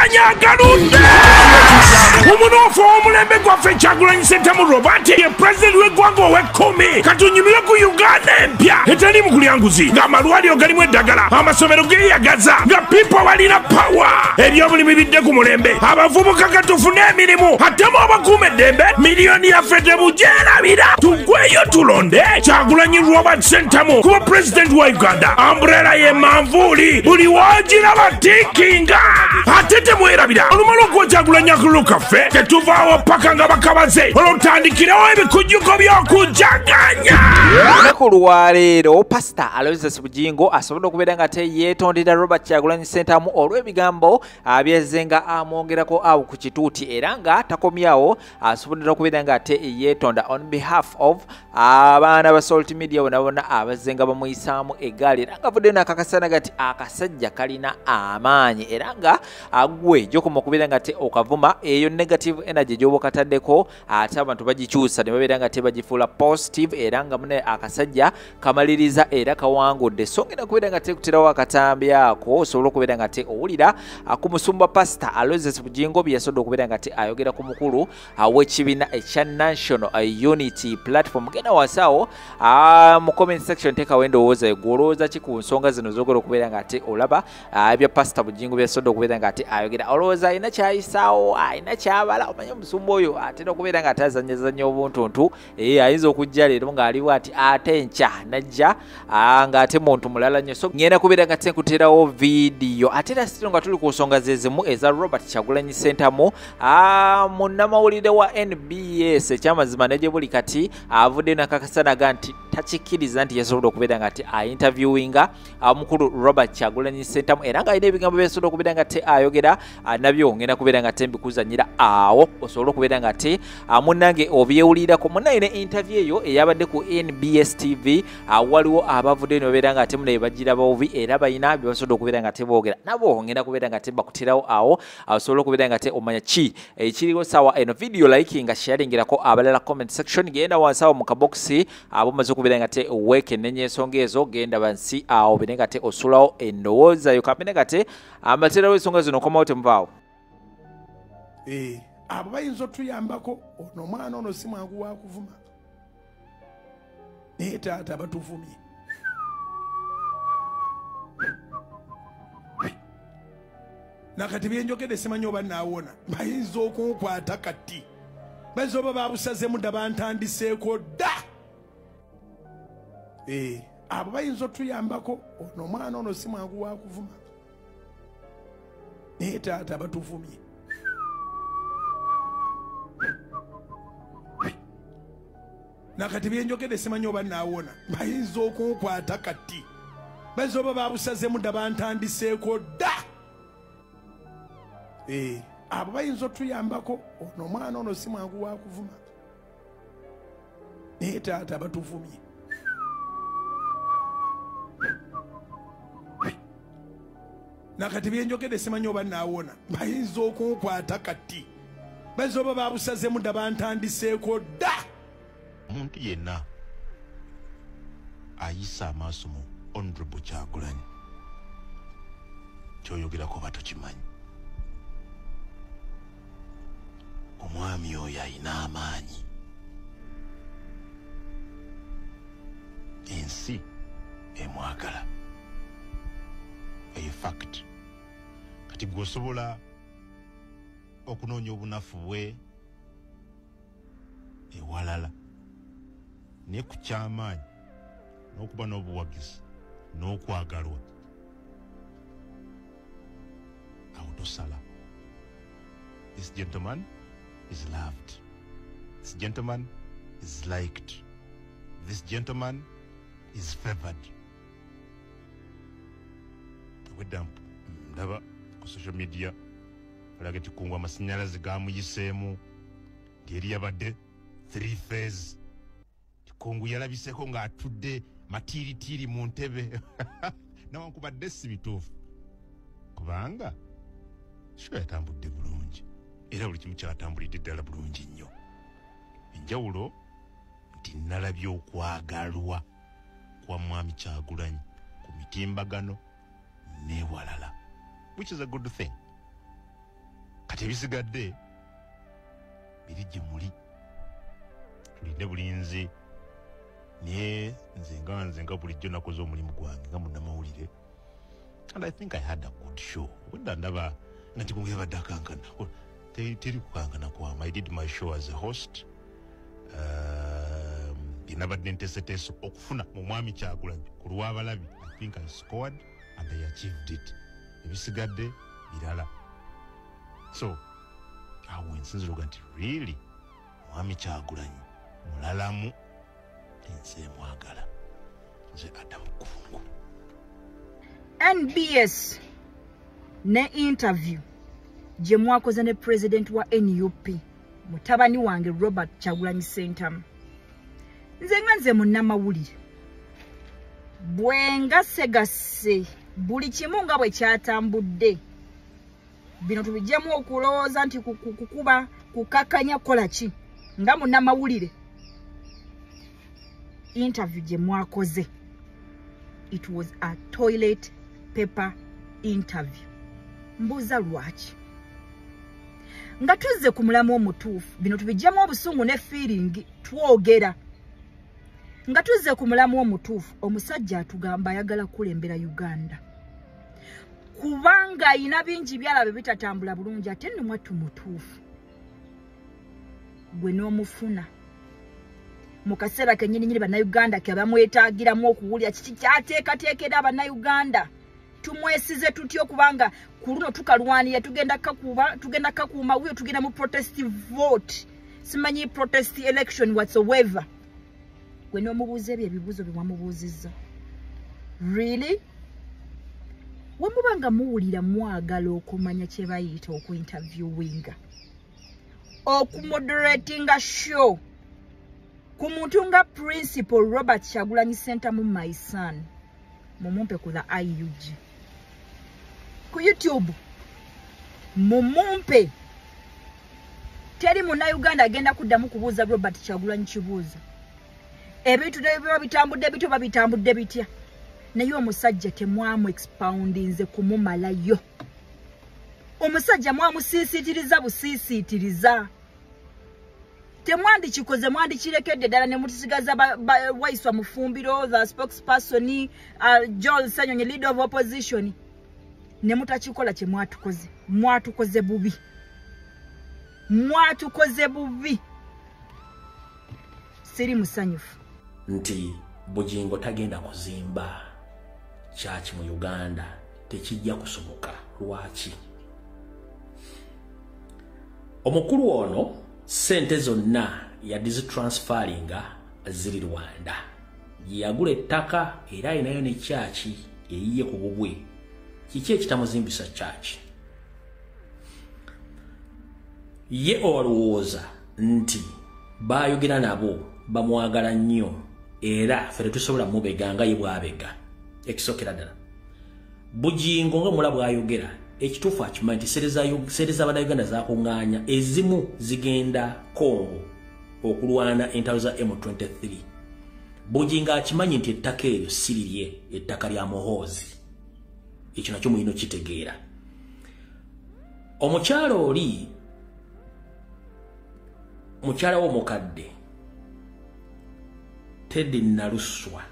Kyagulanyi agaludde omunofu omulembe gwaffe Kyagulanyi Ssentamu Robert ye pulezidenti w'eggwanga ow'ekkumi katunyumire ku Uganda empya etali mu kulyanguzi ng'amalwaliro galimu eddagala amasomero geeyagaza nga pipo balina pawa ebyobulimi bidde ku mulembe abavubuka katufune emirimu atemu abakuuma eddembe miliyoni yaffe tebugyerabira tugweyo tulonde Kyagulanyi Robert Ssentamu kuba pulezidenti wa Uganda ambrela ye manvuuli buli wogiraba tikinga ate temwerabira olumala okuwa Kyagulanyi akalulu kaffe tetuvaawo paka nga bakabaze olwotandikirewo ebikujjuko by'okujaganya. Olunaku lwaleero Pastor Aloysius Bugingo asobola okubeera nga yeetondera Robert Kyagulanyi Ssentamu olw'ebigambo byezzenga amwongerako awo ku kituuti era nga takomyawo asobola okubeera nga yeetonda on behalf of abaana ba Salt Media bonna abazzenga bamuyisaamu eggaali era nga avuddeyo n'akakasana gati akasajja kalina amaanyi era nga gwe gyokoma okubeera nga okavuma eyo negative energy gy'oba okataddeko ate abantu bagikyusa ne babeera nga bagifuula positive era nga mune akasajja kamaliriza era kawangudde so ngenda kubeera nga tekuterawo akatambi ako osobola okubeera nga owulira ku musumba Pastor Aloysius Bugingo bye yasobodde okubeera nga ayogera ku mukulu w'ekibiina ekya National Unity Platform. Genda wasaawo mu comment section teekawo endowooza gw'olowooza ki ku nsonga zino z'ogenda okubeera nga olaba ebya Pastor Bugingo bye yasobodde okubeera nga ayogera olowooza alina kyayisaawo alina kyabala omanye omusumba oyo atera okubeera nga azanyazanya obuntuntu ayinza okujja leero ng'aliwo ati ate nkya najja ng'ate muntu mulala nnyo so ngenda kubeera nga nkuterawo vidiyo ate era sitiro nga tuli ku nsonga zezimu eza Robert Kyagulanyi Ssentamu munnamawulire wa NBS ekyamazima ne gye buli kati avudde nakakasanaga nti takikkiriza nti yasobola okubeera nga interviewinga mukulu Robert Kyagulanyi Ssentamu era nga alina ebigambo byasobola okubeera nga ayogera nabyo ngenda kubeera nga mbikuzanyira awo osobola okubeera nga munnange obyewulirako munnayina interview eyo eyabadde ku NBS TV waliwo abavudde ne babeera nga munaye bagira baovi era balina bye basobola okubeera nga boogera nabo ngenda kubeera nga bakuterawo awo osobola okubeera nga omanya ki ekiriwo sawa eno video liking sharingirako abalala comment section genda wansi awo mu kabokisi abo maze okubeera nga weekend ensonga ezo genda bansi awo bine nga osulawo endowooza yo kamene nga amaterawo ensonga zino okomawo temuvaawo abo bayinza otuyambako ono omwana ono si mwangu wa kuvuma naye taata batuvumye nakati byenjogedde simanyi oba naawona bayinza okunkwata kati bayinza oba babusazemu dda bantandiseeko dda abo bayinza otuyambako ono omwana ono si mwangu wa kuvuma naye taata batuvumye nakati byenjogedde simanyi oba naawona bayinza okunkwata kati bayinza oba babusazemu dda bantandiseeko dda abo bayinza otuyambako ono omwana ono si mwangu wa kuvuma naye taata batuvumye nakati byenjogedde simanyi oba naawona bayinza okunkwata kati bayinza oba babusazemu dda bantandiseeko dda omuntu yenna ayisa amaaso mu Honorable Kyagulanyi kyoyogerako oba tokimanyi omwami oyo ayina amaanyi ensi emwagala eyo fact kati gwosobola okunoonya obunafu bwe ewalala naye ku kyamaanyi n'okuba n'obuwagizi n'okwagalwa awo tosala. This gentleman is loved. This gentleman is liked. This gentleman is favored. Ndaba ku social media alaga tikungu amasannyalaze gamuyiseemu ngeri yabadde 3 phase tikungu yalabiseko ng'atudde matiritiri mu ntebe nawankubadde si bituufu kubanga sho yatambudde bulungi era buli kimu kyatambulidde ddala bulungi nnyo. Enjawulo nti nalabye okwagalwa kwa mwami Kyagulanyi ku mitimbagano n'ewalala, which is a good thing. kati ebisigadde biri gye muli tulinde bulinzi naye nze nga bulijjo nakoze omulimu gwange nga munnamawulire and I think I had a good show wenda ndaba nga kikungu yabadde akankana teri kukankana kwama. I did my show as a host nabadde nteeseteese okufuna mu mwami Kyagulanyi ku lw'abalabi. I think I scored and I achieved it. Ebisigadde birala. So awo nsinziroga nti really mwami Kyagulanyi mulalamu ensi emwagala nze Adam Kungu. NBS ne interview gye mwakoze ne president wa NUP mutabani wange Robert Kyagulanyi Ssentamu. Nze munnamawulire bwenga segase buli kimu nga bwe kyatambudde bino tubijjamu okulowooza nti kukuba kukakanya kola ki nga munnamawulire. Interview gye mwakoze, it was a toilet paper interview. Mbuuza lwaki nga tuzze ku mulamu omutuufu bino tubijjamu obusungu ne feeling twogera nga tuzze ku mulamu omutuufu omusajja atugamba ayagala kulembera Uganda kubanga ayina bingi byalabe bitatambula bulungi ate nno mwattu mutuufu gwe n'omufuna mu kaseera kennyini bannayuganda ke bamwetaagiramu okuwulira kiki kyateekateekera abannayuganda tumwesize tutyo kubanga ku luno tukalwanira tugenda kakuuma wiyo tugenda mu protest vote simanyi protest election whatsoever. Gwe n'omubuuza ebyo ebibuuzo bye mwamubuuzizza really wemubanga muwulira mwagala okumanya kye bayita okuinterviewinga okumoderatinga show ku muntu nga Principal Robert Kyagulanyi Ssentamu my son mumumpe ku the IUG ku YouTube mumumpe teri munnayuganda agenda kuddamu kubuuza Robert Kyagulanyi kibuuza ebintu biba bitambudde bityo babitambudde bitya naye omusajja temwamu expoundinze kumumalayo. Omusajja mwamusiisitiriza busiisitiriza temwandikikoze mwandikirekedde ddala ne mutisigaza Waiswa Mufumbiro the spokesperson Joel Sanyonyi leader of opposition ne mutakikola kye mwatukoze bubi siri musanyufu nti Bugingo tagenda kuzimba church mu Uganda tekijja kusoboka. Lwaki? Omukulu ono sente zonna yadizitransferinga ziri Rwanda yagula ettaka era inayo ne church eyiye ku bubwe. Kiki ekitamuzimbisa church? Ye olowooza nti bayogera nabo bamwagala nnyo era fere tusobola mubeganga ye bwabega ekisokera ddala. Bugingo nga mulabu ayogera ekituufu akimanyi nti sereza abannayuganda zakuŋŋaanya ezimu zigenda Congo okulwana entalo za M23. Bugingo akimanyi nti ettaka eryo sirirye ettaka lya Muhoozi. Ekyo nakyo muyina okitegeera. Omukyalo oli mukyala w'omukadde Teddy Naluswa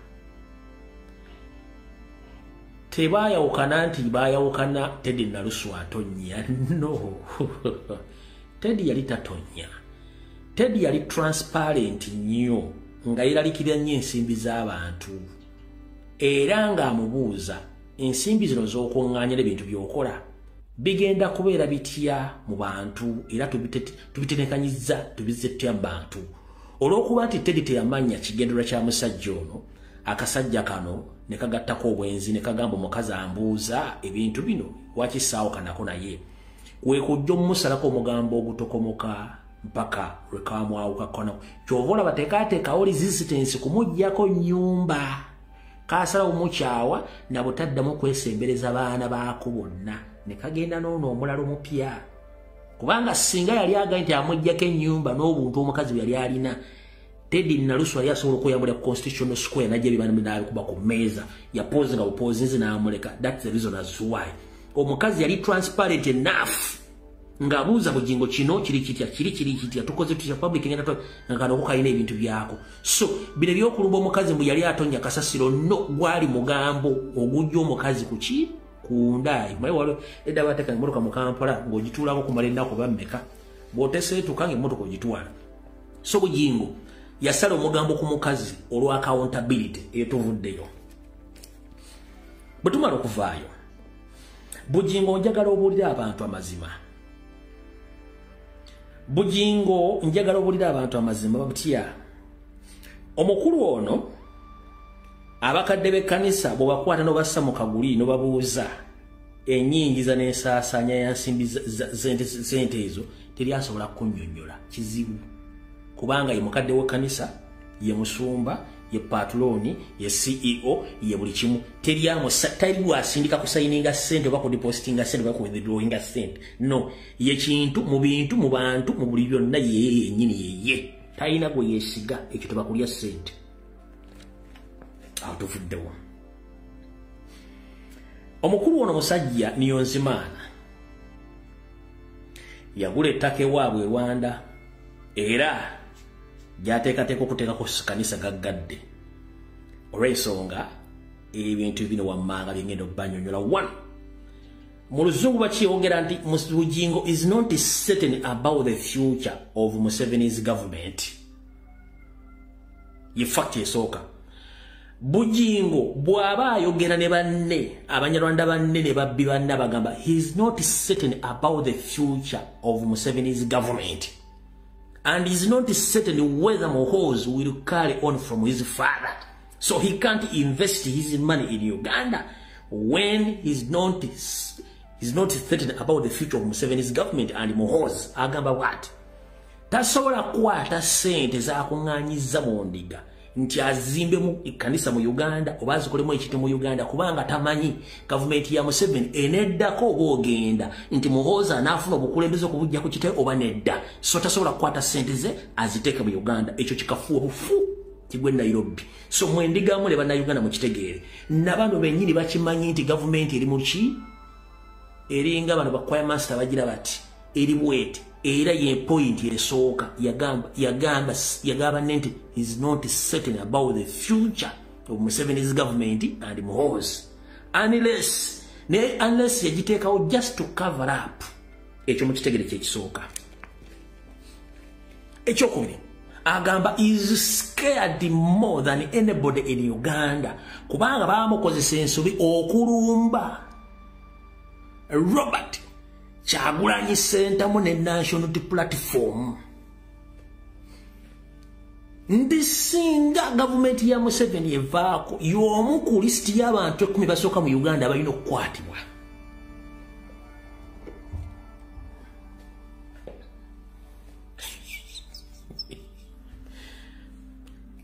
tebayawukana nti bayawukana Teddy Naluswa atonya no Teddy yali tatonya. Teddy yali transparent nnyo nga yeralikira nnyo ensimbi z'abantu era ng'amubuuza ensimbi zino z'okuŋŋaanya ebintu by'okola bigenda kubeera bitya mu bantu era tubitenekanyiza tubizetya mu bantu. Olw'okuba nti Teddy teyamanya kigendera kya musajja ono akasajja kano ne kagattako obwenzi ne kagamba omukazi ambuuza ebintu bino wakisaawo kanako naye kwe kujja omusalako omugambo ogutokomoka mpaka lwekamwawuka kono kyova olaba tekaateekawo resistance kumuggyako nnyumba kaasalawo mukyawa nabutaddamu kwesembereza baana baako bonna ne kagenda n'ono omulala omupya kubanga singa yali agaye nti amuggyako ennyumba n'obuntu omukazi yali alina Teddy Naluswa yali asobola okuyambula ku Constitutional Square najja ebibanakuba ku mmeeza yapozinga bupozinzi n'amuleka. That's the reason as why omukazi yali transparent enough ngabuuza Bugingo kino kiri kitya tukoze tutya public ngenda to ngano kokayina ebintu byako so bine byokulumba omukazi mbu yali atonya kasasiro no gwali mugambo ogujja omukazi kuki kundaayi mwe walo edda bateka emotoka mu Kampala ng'ogituulako kumala ennaku bammeka bw'oteseetuka ng'emmotoka ogitwala so Bugingo yasala omugambo ku mukazi olwa accountability etuvuddeyo bwe tumala okuvaayo Bugingo njagala obuulira abantu amazima Bugingo njagala obuulira abantu amazima babutya omukulu ono abakadde b'ekkanisa bwe bakwata n'obassa mu kaguli no babuuza ennyingiza n'ensaasaanya ya nsimbi sente ezo teryasobola kunnyonnyola kizibu kubanga ye mukadde w'ekkanisa ye musumba ye patroni ye CEO ye buli kimu teri bwasindika kusayininga sente oba kudipositinga sente oba kuwithdrawinga sente no ye kintu mu bintu mu bantu mu buli byonna ye yennyini ye talina gwe yeesiga ekyo tebakulya sente awo tuvuddewo omukulu ono musajja Niyonzimana yagula ettaka ewaabwe e Rwanda era gyateekateeka okuteekako kanisa gaggadde olw'ensonga ebintu bino wammanga byengenda okubanyonyola one mu luzungu bakyeyongera nti Bugingo is not certain about the future of Museveni's government ye fact esooka Bugingo bw'aba ayogera ne banne abanyarwanda banne ne babbi banne bagamba he is not certain about the future of Museveni's government and is not certain whether Muhoozi will carry on from his father. So he can't invest his money in Uganda when he's not certain about the future of Museveni's government and Muhoozi. Agamba what? Tasobola kwata sente zakunganyiza mu ndiga nti azimbe mu kanisa mu Uganda oba azikolemu ekiti mu Uganda kubanga tamanyi government ya Museveni eneddako ogenda nti Muhoozi anaafuna obukulembeze okubujja ku kitwe oba nedda so tasobola kukwata sente ze aziteeke mu Uganda ekyo kikafuwa bufu kigwe Nairobi so mwendigamu ne bannayuganda mu kitegeere nabano bennyini bakimanyi nti government eri mu ki eringa bano bakwaya master bagira bati eri bwete era ye point esooka yagamba nti is not certain about the future of Museveni's government and Muhoozi unless yagiteekawo just to cover up ekyo mu kitegere kyekisooka ekyokubiri agamba is scared more than anybody in Uganda kubanga bamukozesa ensobi okulumba Robert Kyagulanyi Ssentamu ne National Platform ndisinga government ya Museveni evaako y'omu ku listi y'abantu 10 basooka mu Uganda balina okukwatibwa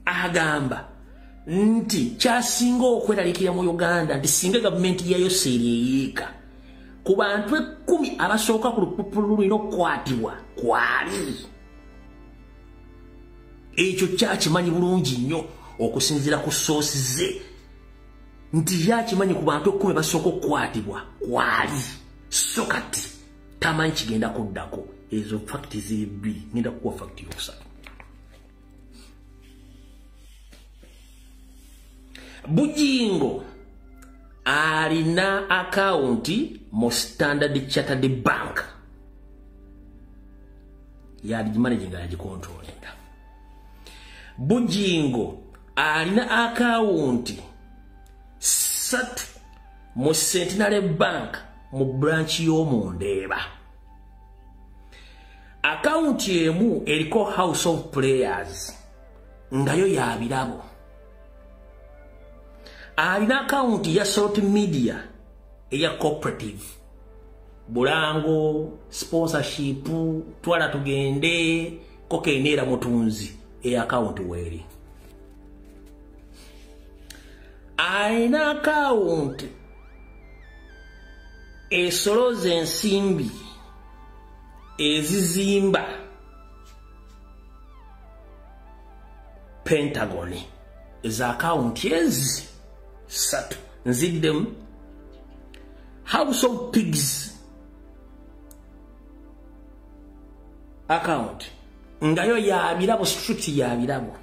agamba nti kyasinga okweraliikira mu Uganda nti singa gavumenti yayo seeyeyiika ku bantu 10 abasooka ku lupapula lulina okukwatibwa kwali ekyo kyakimanyi bulungi nnyo okusinziira ku soosi ze nti yakimanyi ku bantu 10 basooka okukwatibwa kwali so kati tamanyi kigenda kuddako ezo fakiti ziri bbiri ngenda kukuwa fakiti yokusatu Bugingo alina akaunti mu Standard Chartered Bank yali managing ya controlling. Bugingo alina akaunti 3 mu Centenary Bank mu branch y'omu Ndeeba. Akaunti emu eriko House of Players ngayo ya birabo. Alina akaunti ya Salt Media eya cooperative Bulango sponsorship twala tugende kokenera mutunzi eya akaunti weri. Alina akaunti esoloze ensimbi ezizimba Pentagon eza akaunti ezi 3 nziddemu House of Pigs account ngayo ya birabo strict ya birabo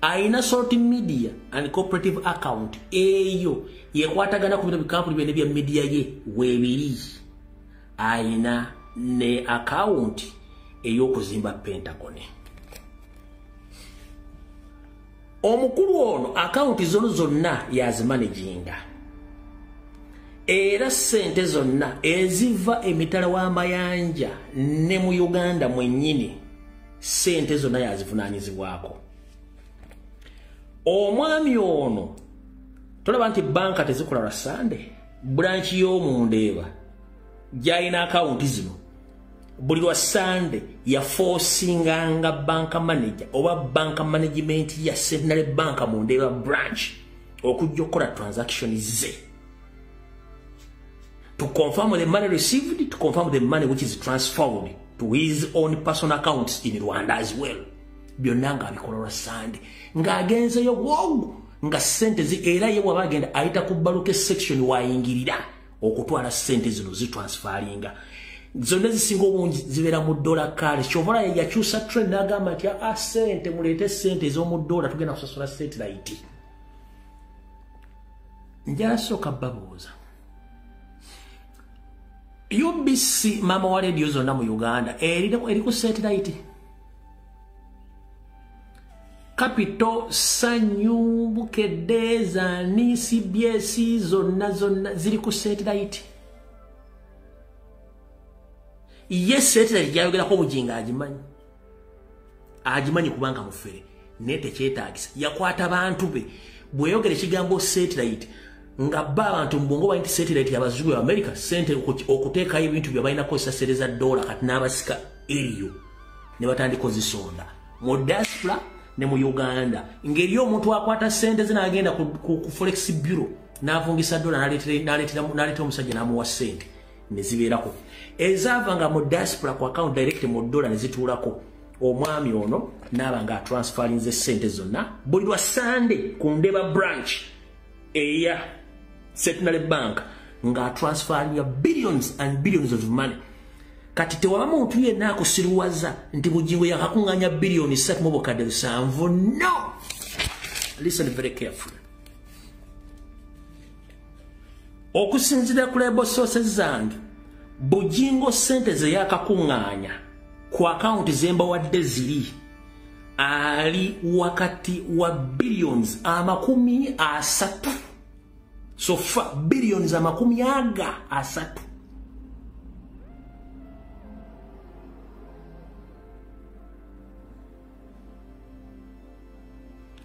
aina sort media and cooperative account eyo yekwatagana ku bino bikampuni bene bya media ye webiri aina ne account eyo kuzimba Pentagon omukulu ono account zonna yazimanaginga era sente zonna eziva emitala w'amayanja ne mu Uganda mwennyini sente zonna yazivunanyizibwako omwami ono tolaba nti banka tezikola lwa Sunday branch y'omundeeba gyalina account zino buli lwa Sunday yaforcinganga banka manager oba banka management ya Central Bank Mundeeba branch okujja okukola transaction ze to confirm the money received, to confirm the money which is transferred to his own personal accounts in Rwanda as well. Byonanga abikola lwa Sunday ng'agenzeyo wow nga sente era ye wabagenda ayita ku baluke section wayingirira okutwala sente zino zitransferinga zonna zisinga obungi zibeera mu dollar kale Chovola yakyusa trend n'agamba nti sente muleete sente ez'omu dollar tugenda kusasula satellite njasooka babuuza UBC mama wa radio zonna mu Uganda eri ku satellite Capital Sanyu Bukedeza ni CBS zonna ziri ku satellite yes satellite yayogera ko bujinga agimanyi kubanga mufere nete kyetaagisa yakwata abantu be bweyogera ekigambo satellite nga abantu mbongo ba satellite yabazungu ya America sente okuteeka ebintu bya balina ko sasereza dollar kati n'abasika eriyo ne batandika kozisonda mu diaspora ne mu Uganda ngeri omuntu akwata sente zinagenda ku forex bureau n'avungisa dollar n'aleetera omusajja n'amuwa sente ne zibeerako ezavanga mu diaspora ku account direct mu dollar ne zituulako omwami ono n'abanga transferring ze sente zonna buli lwa Sunday ku Ndeba branch eya Central Bank nga transferring billions and billions of money kati tewaba muntu yenna akusiriwaza nti bujingo yakakunganya billioni 3.7 no listen very carefully okusinzira ku label sources zange bujingo sente ze yakakunganya ku account zemba wadde ziri ali wakati wa billions 30 so far billions 30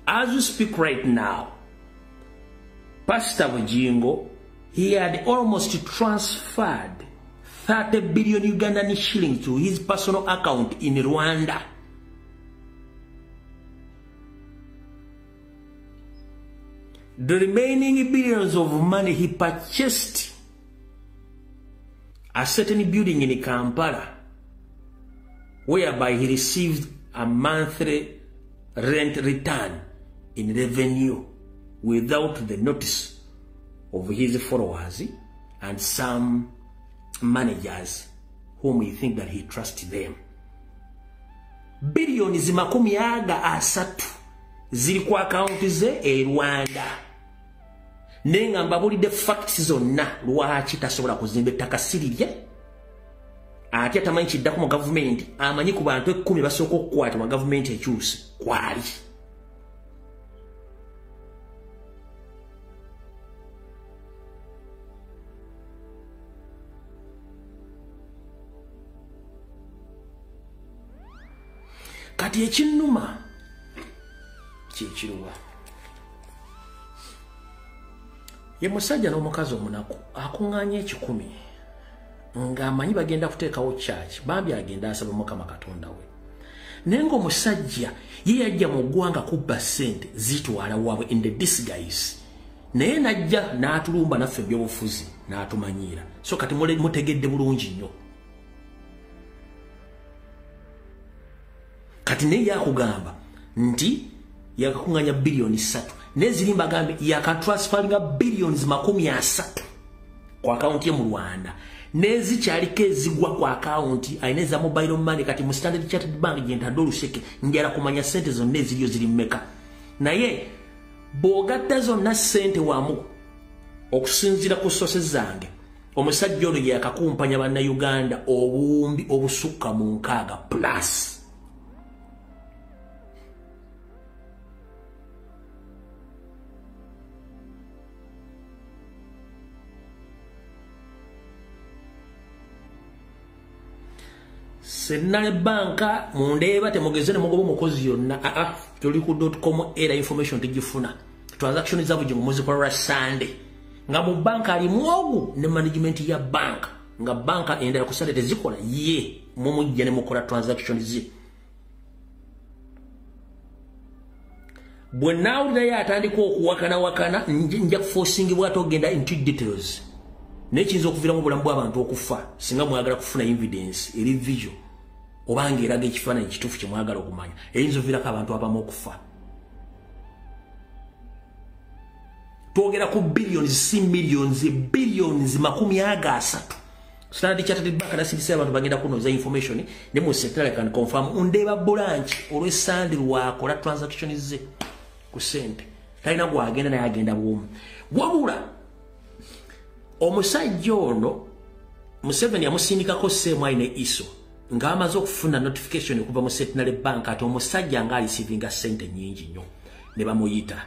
as we speak right now Pastor Bujingo he had almost transferred 30 billion Ugandan shillings to his personal account in Rwanda. The remaining billions of money he purchased a certain building in Kampala, whereby he received a monthly rent return in revenue without the notice of his followers and some managers whom he think that he trusts them. Billions 30 ziri ku account ze Rwanda. Nenga mbabulidde facts zonna lwaki tasobola kuzimba ettaka sirirye ate atamanyi kiddako mu government amanyi ku bantu 10 basooka okukwata mu government ekyuse kwali. Kati ekinnuma kyekiruwa ye musajja n'omukazi omunaku akunganya 10 ng'amanyi bagenda kuteekawo church bambi agenda asaba Mukama Katonda we nenga omusajja ye yajja mu ggwanga kubba ssente zitwala waabwe in the disguise naye najja n'atulumba naffe ebyobufuzi n'atumanyiira so kati mutegedde bulungi nnyo kati naye yakugamba nti yakakunganya billioni 3 nezirimba gambe yakatransferinga billions 30 ku account ye mu Rwanda nezikyaliko ezigwa ku akawunti ayina eza mobile money kati mu Standard Chartered Bank gyentadde oluseke njala kumanya sente zonna eziriyo ziri mmeka naye bw'ogatta zonna sente wamu okusinziira ku sources zange omusajja ono yakakumpanya bannayuganda obuwumbi obusukka mu 6 plus Senale banka mundeeba temugeze ne mugoba mukozi yonna tuli ku .com era information tujifuna transaction zabo jingo muzikola Sunday nga mu banka ali mwogu ne management ya banka nga banka endera kusale tezikola ye mumujja ne mukola transaction zi bwenawulira ye atandika okuwakana nja kuforcing bwato ogenda into details nekiyinza okuvira mu bulamu bw'abantu okufa singa mwagala kufuna evidence eri visual obanga eraga ekifaananyi kituufu kye mwagala okumanya eyinza oviirako abantu abamu okufa twogera ku billions si millions billions 30 Standard Chartered Bank nasibisa abantu bagenda kunoza information ne mu sector can confirm undeeba branch olw'esande lwakola transaction ze ku sente talina gwagenda naye agenda bwomu wabula omusajja ono Museveni yamusindikako sseemu ayina iso ng'amaze okufuna notification okuva mu Centenary Bank ati omusajja nga alisivinga sente nnyingi nnyo ne bamuyita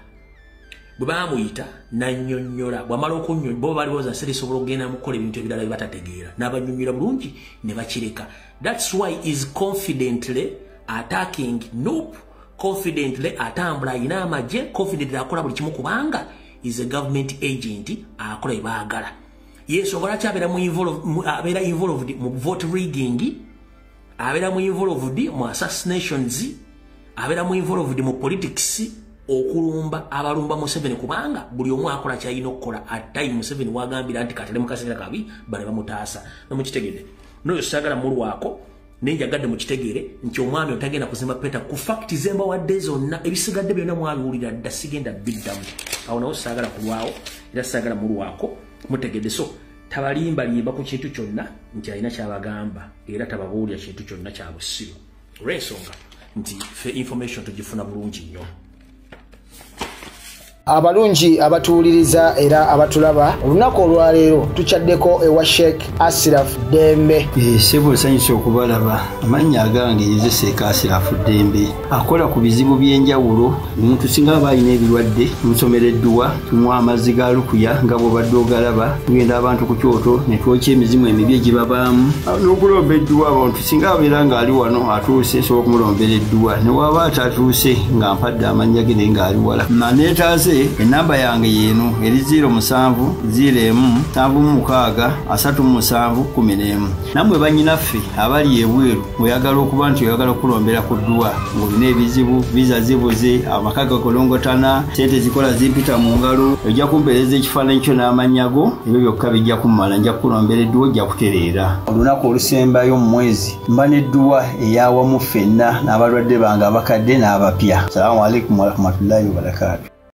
bwe bamuyita nannyonnyola bw'amala okunnyonnyola bo bali booza nsere isobola okugenda mukola ebintu ebirala bye batategeera n'abannyonnyola bulungi ne bakireka that's why is confidently attacking nope confidently atambula ayina amagye confidently akola buli kimu kubanga is a government agent akola ebaagala yesobola kyabera involved mu vote rigging abera mu involved mu assassinations abera mu involved mu politics okulumba abalumba Museveni kubanga buli omu akola kyayina okukola at time Museveni wagambira nti katale mukasira kabi bale bamutaasa nomukitegede noyo sagala mulwako nenjagadde mukitegere nti omwami otagenda kuzimba peta ku fact zemba wadde zonna ebisigadde byonna mwabiwulira dda sigenda biddamu awo nawo sagala kulwawo era sagala mulwako mutegedde so tabalimba ku kintu kyonna nti alina kyabagamba era tababuulira kintu kyonna kya busiru olw'ensonga nti fe information tugifuna bulungi nnyo abalungi abatuuliriza era abatulaba olunaku olwaleero tukyaddeko ewa Sheikh Ashraf Dembe sebo sanyusa okubalaba amannya agange yeze Sheikh Ashraf Dembe akola ku bizibu by'enjawulo omuntu singa aba alina ebirwadde musomereddwa tumwa amazzi ga lukuya nga bw'obadde ogalaba tugenda abantu ku kyoto ne twokya emizimu emibi egibabaamu n'okulomba edduwa abantu singa abeera ng'ali wano atuuse sobola okumulombeera edduwa ne waba atatuuse nga mpadde amannya ge naye ng'ali wala maneetaaze enamba yange yeno eri 0707363711 namwe banyinaffe abali ebweru oyagala okuba nti oyagala okulombera ku dduwa ng'olina ebizibu viza zibuze amaka gakolongotana sente zikola zimpita mu ngalo ojja kumpeereza ekifaananyi kyo n'amanyago ebyo byokka bijja kummala nja kukulombera edduwa ojja kutereera olunaku olusembayo mu mwezi mba n'edduwa eyawamu ffenna n'abalwadde bange abakadde n'abapya salaamu alaikum warahmatullahi wabarakatu